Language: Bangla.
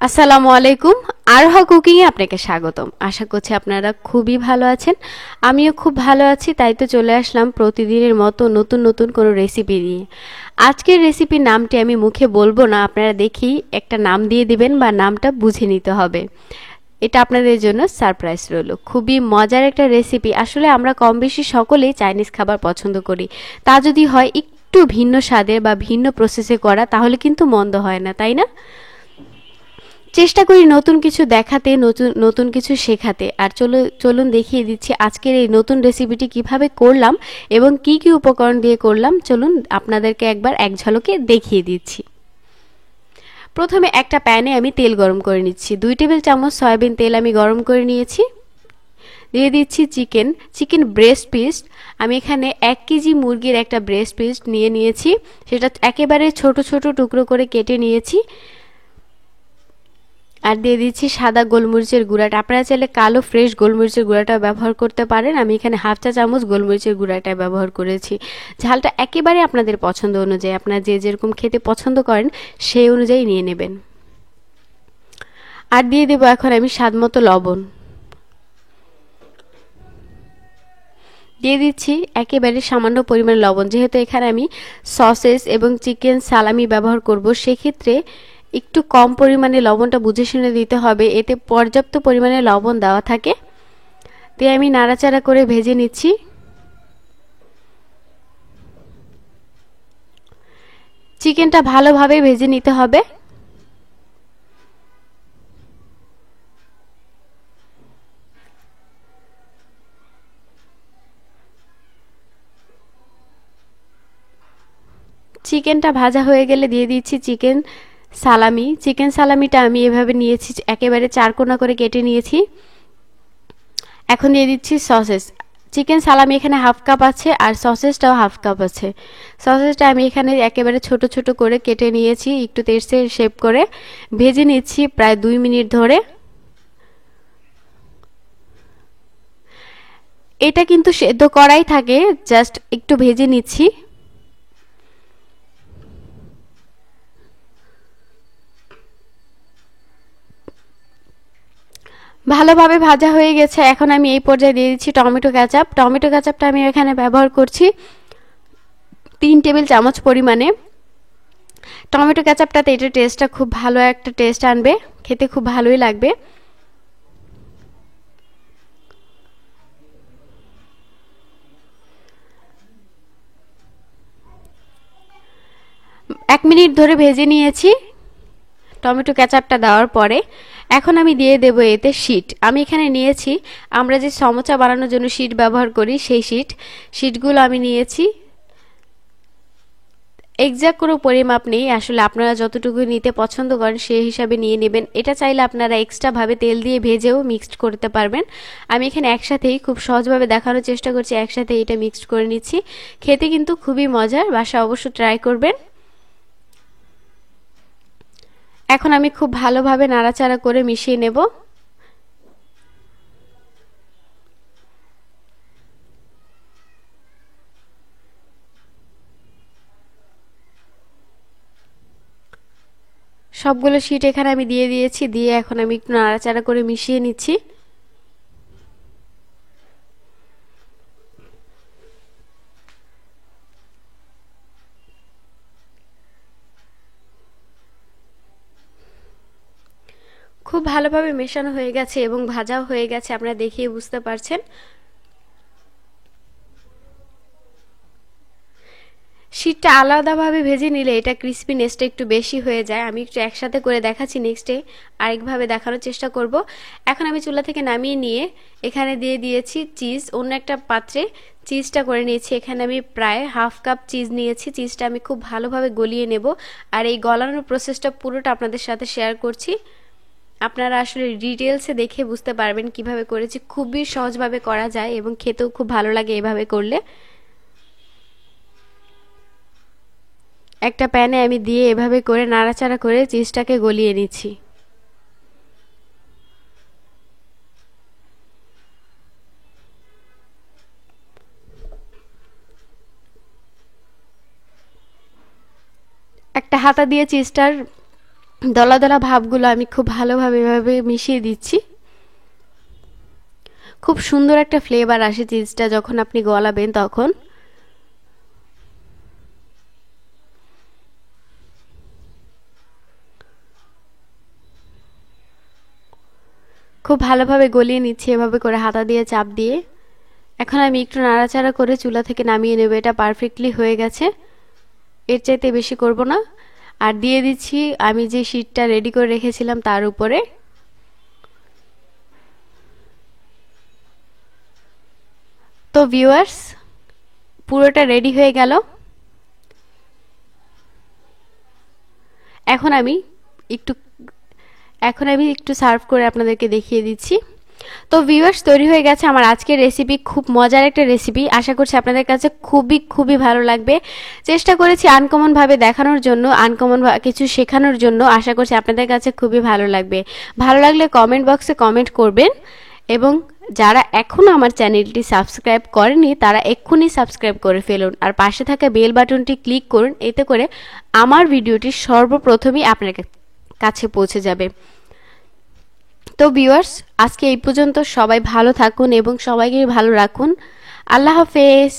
আসসালামু আলাইকুম। আরহা কুকিং এ আপনাকে স্বাগতম। আশা করছি আপনারা খুবই ভালো আছেন। আমিও খুব ভালো আছি, তাই তো চলে আসলাম প্রতিদিনের মতো নতুন নতুন কোনো রেসিপি নিয়ে। আজকের রেসিপির নামটি আমি মুখে বলবো না, আপনারা দেখেই একটা নাম দিয়ে দিবেন বা নামটা বুঝে নিতে হবে। এটা আপনাদের জন্য সারপ্রাইজ রইলো। খুবই মজার একটা রেসিপি। আসলে আমরা কম বেশি সকলেই চাইনিজ খাবার পছন্দ করি। তা যদি হয় একটু ভিন্ন স্বাদের বা ভিন্ন প্রসেসে করা, তাহলে কিন্তু মন্দ হয় না, তাই না? চেষ্টা করি নতুন কিছু দেখাতে, নতুন নতুন কিছু শেখাতে। আর চলুন দেখিয়ে দিচ্ছি আজকের এই নতুন রেসিপিটি কিভাবে করলাম এবং কি কি উপকরণ দিয়ে করলাম। চলুন আপনাদেরকে একবার এক ঝলকে দেখিয়ে দিচ্ছি। প্রথমে একটা প্যানে আমি তেল গরম করে নিচ্ছি। 2 টেবিল চামচ সয়াবিন তেল আমি গরম করে নিয়েছি। দিয়ে দিচ্ছি চিকেন ব্রেস্ট পিস। আমি এখানে 1 কেজি মুরগির একটা ব্রেস্ট পিস নিয়ে নিয়েছি। সেটা একেবারে ছোট ছোট টুকরো করে কেটে নিয়েছি। আর দিয়ে দিচ্ছি সাদা গোলমরিচের গুঁড়াটা। আপনারা চাইলে কালো ফ্রেশ গোলমরিচের গুঁড়াটা ব্যবহার করতে পারেন। আমি এখানে হাফ চা চামচ গোলমরিচের গুঁড়াটা ব্যবহার করেছি। ঝালটা একেবারে আপনাদের পছন্দ অনুযায়ী, আপনারা যে যেরকম খেতে পছন্দ করেন সেই অনুযায়ী নিয়ে নেবেন। আর দিয়ে দেবো এখন আমি স্বাদমতো লবণ। দিয়ে দিচ্ছি একেবারে সামান্য পরিমাণ লবণ। যেহেতু এখানে আমি সসেস এবং চিকেন সালামি ব্যবহার করব, সেক্ষেত্রে একটু কম পরিমাণে লবণটা বুঝে শুনে দিতে হবে। এতে পর্যাপ্ত পরিমাণে লবণ দেওয়া থাকে। দিয়ে আমি নাড়াচাড়া করে ভেজে নিচ্ছি। চিকেনটা ভালোভাবে ভেজে নিতে হবে। চিকেনটা ভাজা হয়ে গেলে দিয়ে দিচ্ছি সালামি। চিকেন সালামিটা আমি এভাবে নিয়েছি, একেবারে 4 কোনা করে কেটে নিয়েছি। এখন দিয়ে দিচ্ছি সসেস। চিকেন সালামি এখানে হাফ কাপ আছে আর সসেসটাও হাফ কাপ আছে। সসেসটা আমি এখানে একেবারে ছোট ছোট করে কেটে নিয়েছি, একটু তেড়ছে শেপ করে ভেজে নিচ্ছি প্রায় 2 মিনিট ধরে। এটা কিন্তু সেদ্ধ করাই থাকে, জাস্ট একটু ভেজে নিচ্ছি। ভালোভাবে ভাজা হয়ে গেছে। এখন আমি এই পর্যায়ে দিয়ে দিচ্ছি টমেটো কেচাপ। টমেটো কেচাপটা আমি এখানে ব্যবহার করছি 3 টেবিল চামচ পরিমাণে। টমেটো কেচাপটাতে এটা টেস্টটা খুব ভালো একটা টেস্ট আনবে, খেতে খুব ভালোই লাগবে। এক মিনিট ধরে ভেজে নিয়েছি টমেটো কেচাপটা দেওয়ার পরে। এখন আমি দিয়ে দেব এতে শিট। আমি এখানে নিয়েছি, আমরা যে সমোসা বানানোর জন্য শিট ব্যবহার করি সেই শিটগুলো আমি নিয়েছি। এক্সাক্ট কোনো পরিমাপ নেই, আসলে আপনারা যতটুকু নিতে পছন্দ করেন সেই হিসাবে নিয়ে নেবেন। এটা চাইলে আপনারা এক্সট্রাভাবে তেল দিয়ে ভেজেও মিক্সড করতে পারবেন। আমি এখানে একসাথেই খুব সহজভাবে দেখানোর চেষ্টা করছি, একসাথে এটা মিক্সড করে নিচ্ছি। খেতে কিন্তু খুবই মজার, বাসায় অবশ্য ট্রাই করবেন। এখন আমি খুব ভালোভাবে নাড়াচাড়া করে মিশিয়ে নেব। সবগুলো শিট এখানে আমি দিয়ে দিয়েছি। দিয়ে এখন আমি একটু নাড়াচাড়া করে মিশিয়ে নিচ্ছি। খুব ভালোভাবে মেশানো হয়ে গেছে এবং ভাজাও হয়ে গেছে, আপনারা দেখিয়ে বুঝতে পারছেন। শিটটা আলাদাভাবে ভেজে নিলে এটা ক্রিস্পিনেসটা একটু বেশি হয়ে যায়। আমি একটু একসাথে করে দেখাচ্ছি, নেক্সটে আরেকভাবে দেখানোর চেষ্টা করব। এখন আমি চুলা থেকে নামিয়ে নিয়ে এখানে দিয়ে দিয়েছি চিজ। অন্য একটা পাত্রে চিজটা করে নিয়েছি। এখানে আমি প্রায় হাফ কাপ চিজ নিয়েছি। চিজটা আমি খুব ভালোভাবে গলিয়ে নেব। আর এই গলানোর প্রসেসটা পুরোটা আপনাদের সাথে শেয়ার করছি। আপনারা আসলে ডিটেলসে দেখে বুঝতে পারবেন কিভাবে করেছি। খুবই সহজভাবে করা যায় এবং খেতেও খুব ভালো লাগে এভাবে করলে। একটা প্যানে আমি দিয়ে এভাবে করে নাড়াচাড়া করে চিজটাকে গলিয়ে নিচ্ছি। একটা হাতা দিয়ে চিজটার দলা দলা ভাবগুলো আমি খুব ভালোভাবে এভাবে মিশিয়ে দিচ্ছি। খুব সুন্দর একটা ফ্লেভার আসে চিজটা যখন আপনি গলাবেন তখন। খুব ভালোভাবে গলিয়ে নিচ্ছি এভাবে করে হাতা দিয়ে চাপ দিয়ে। এখন আমি একটু নাড়াচাড়া করে চুলা থেকে নামিয়ে নেব। এটা পারফেক্টলি হয়ে গেছে, এর চাইতে বেশি করব না। আর দিয়ে দিচ্ছি আমি যে শীটটা রেডি করে রেখেছিলাম তার উপরে। তো ভিউয়ার্স, পুরোটা রেডি হয়ে গেল। এখন আমি একটু সার্ভ করে আপনাদেরকে দেখিয়ে দিচ্ছি। তো ভিউয়ার্স, তৈরি হয়ে গেছে আমার আজকের রেসিপি। খুব মজার একটা রেসিপি, আশা করছি আপনাদের কাছে খুবই খুবই ভালো লাগবে। চেষ্টা করেছি আনকমন ভাবে দেখানোর জন্য, আনকমন কিছু শেখানোর জন্য। আশা করছি আপনাদের কাছে খুবই ভালো লাগবে। ভালো লাগলে কমেন্ট বক্সে কমেন্ট করবেন, এবং যারা এখনো আমার চ্যানেলটি সাবস্ক্রাইব করেনি তারা এক্ষুনি সাবস্ক্রাইব করে ফেলুন, আর পাশে থাকা বেল বাটনটি ক্লিক করুন। এতে করে আমার ভিডিওটি সর্বপ্রথমই আপনার কাছে পৌঁছে যাবে। তো ভিউয়ার্স, আজকে এই পর্যন্ত। সবাই ভালো থাকুন এবং সবাইকে ভালো রাখুন। আল্লাহ হাফেজ।